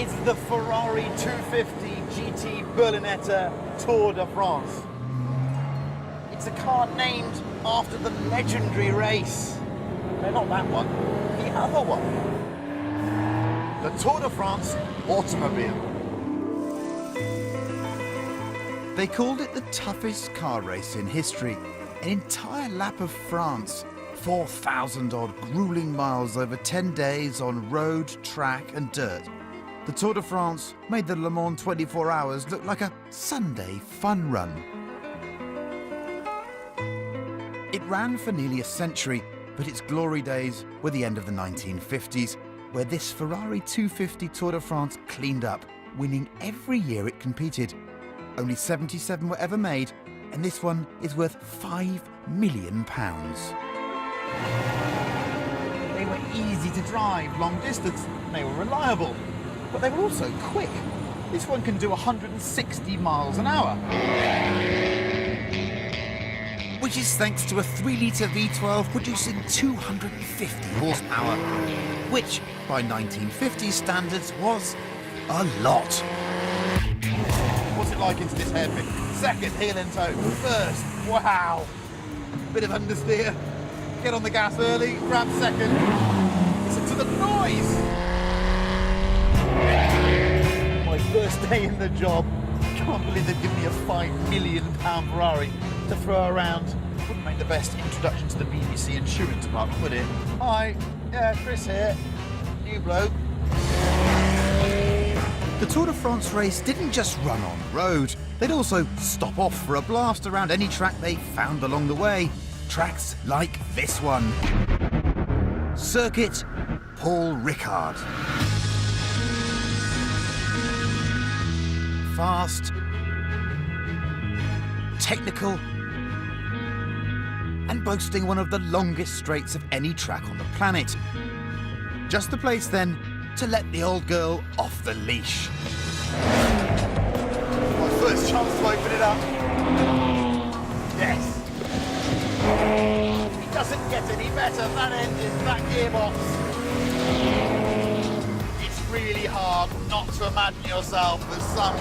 It's the Ferrari 250 GT Berlinetta Tour de France. It's a car named after the legendary race. No, not that one, the other one. The Tour de France automobile. They called it the toughest car race in history. An entire lap of France. 4,000 odd grueling miles over 10 days on road, track and dirt. The Tour de France made the Le Mans 24 hours look like a Sunday fun run. It ran for nearly a century, but its glory days were the end of the 1950s, where this Ferrari 250 Tour de France cleaned up, winning every year it competed. Only 77 were ever made, and this one is worth £5 million. They were easy to drive, long distance, and they were reliable. But they were also quick. This one can do 160 miles an hour. Which is thanks to a 3-litre V12 producing 250 horsepower, which, by 1950s standards, was a lot. What's it like into this hairpin? Second, heel and toe. First, wow. Bit of understeer. Get on the gas early, grab second. Listen to the noise. My first day in the job. Can't believe they've given me a £5 million Ferrari to throw around. Wouldn't make the best introduction to the BBC insurance department, would it? Hi, yeah, Chris here. New bloke. The Tour de France race didn't just run on road. They'd also stop off for a blast around any track they found along the way. Tracks like this one. Circuit Paul Ricard. Fast, technical, and boasting one of the longest straights of any track on the planet. Just the place then to let the old girl off the leash. My first chance to open it up. Yes. It doesn't get any better, that engine, that gearbox. It's really hard not to imagine yourself as some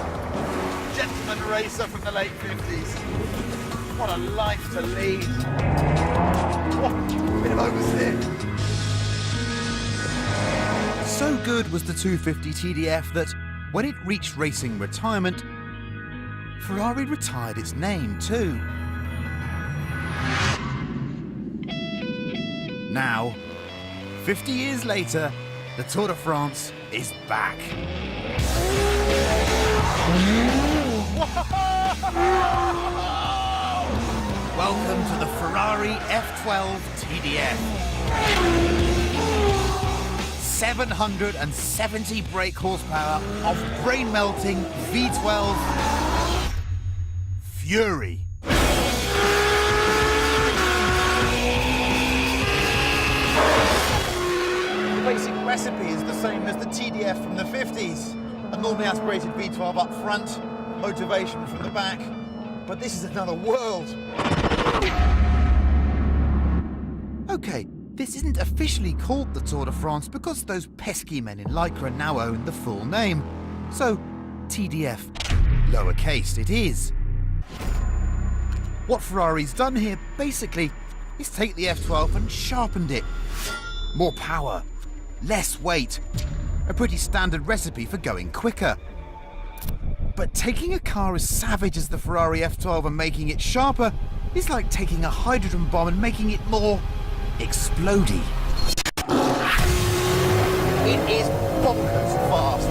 gentleman racer from the late 50s. What a life to lead. Oh, a bit of oversteer. So good was the 250 TDF that when it reached racing retirement, Ferrari retired its name too. Now, 50 years later, the Tour de France is back. Welcome to the Ferrari F12 TDF. 770 brake horsepower of brain-melting V12 Fury. The basic recipe is the same as the TDF from the 50s. A normally aspirated V12 up front, motivation from the back. But this is another world. Okay, this isn't officially called the Tour de France because those pesky men in Lycra now own the full name. So, TDF, lowercase, it is. What Ferrari's done here, basically, is take the F12 and sharpened it. More power, less weight, a pretty standard recipe for going quicker. But taking a car as savage as the Ferrari F12 and making it sharper is like taking a hydrogen bomb and making it more explodey. It is bonkers fast.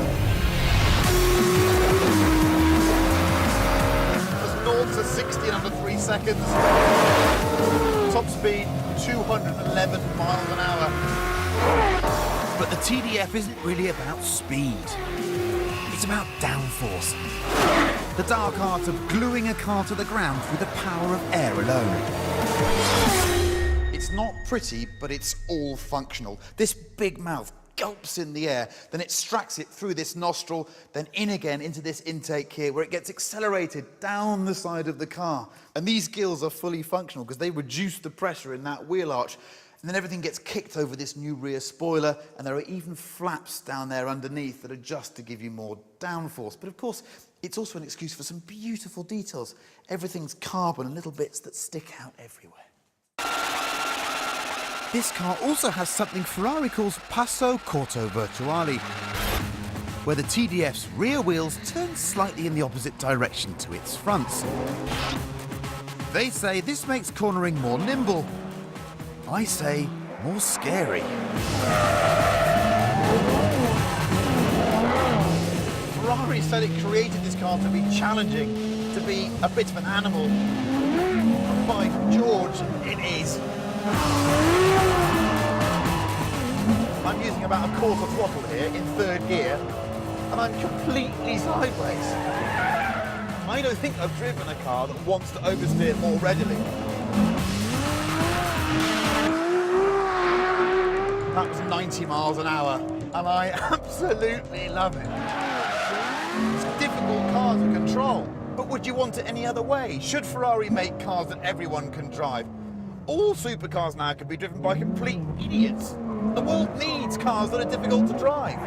There's 0 to 60 in under 3 seconds. Top speed, 211 miles an hour. But the TDF isn't really about speed. It's about downforce. The dark art of gluing a car to the ground with the power of air alone. It's not pretty, but it's all functional. This big mouth gulps in the air, then it extracts it through this nostril, then in again into this intake here, where it gets accelerated down the side of the car. And these gills are fully functional because they reduce the pressure in that wheel arch. And then everything gets kicked over this new rear spoiler, and there are even flaps down there underneath that are just to give you more downforce. But of course, it's also an excuse for some beautiful details. Everything's carbon and little bits that stick out everywhere. This car also has something Ferrari calls passo corto virtuale, where the TDF's rear wheels turn slightly in the opposite direction to its fronts. They say this makes cornering more nimble. I say more scary. Ferrari said it created this car to be challenging, to be a bit of an animal. By George, it is. I'm using about a quarter throttle here in third gear, and I'm completely sideways. I don't think I've driven a car that wants to oversteer more readily. That was 90 miles an hour, and I absolutely love it. It's a difficult car to control, but would you want it any other way? Should Ferrari make cars that everyone can drive? All supercars now can be driven by complete idiots. The world needs cars that are difficult to drive.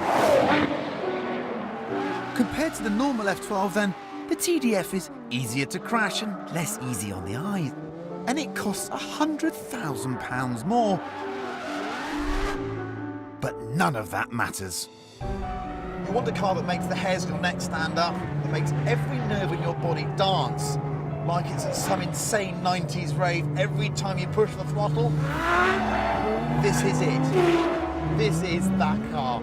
Compared to the normal F12 then, the TDF is easier to crash and less easy on the eyes. And it costs £100,000 more. But none of that matters. You want a car that makes the hairs on your neck stand up, that makes every nerve in your body dance, like it's at some insane 90s rave every time you push the throttle. This is it. This is that car.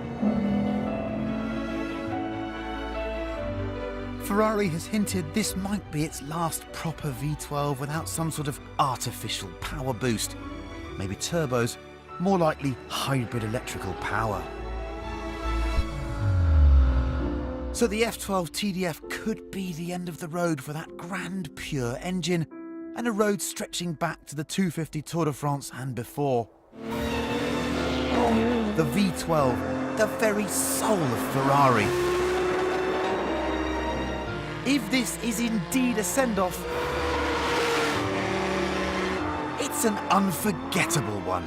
Ferrari has hinted this might be its last proper V12 without some sort of artificial power boost. Maybe turbos, more likely hybrid electrical power. So the F12 TDF could be the end of the road for that grand pure engine, and a road stretching back to the 250 Tour de France and before. The V12, the very soul of Ferrari. If this is indeed a send-off, it's an unforgettable one.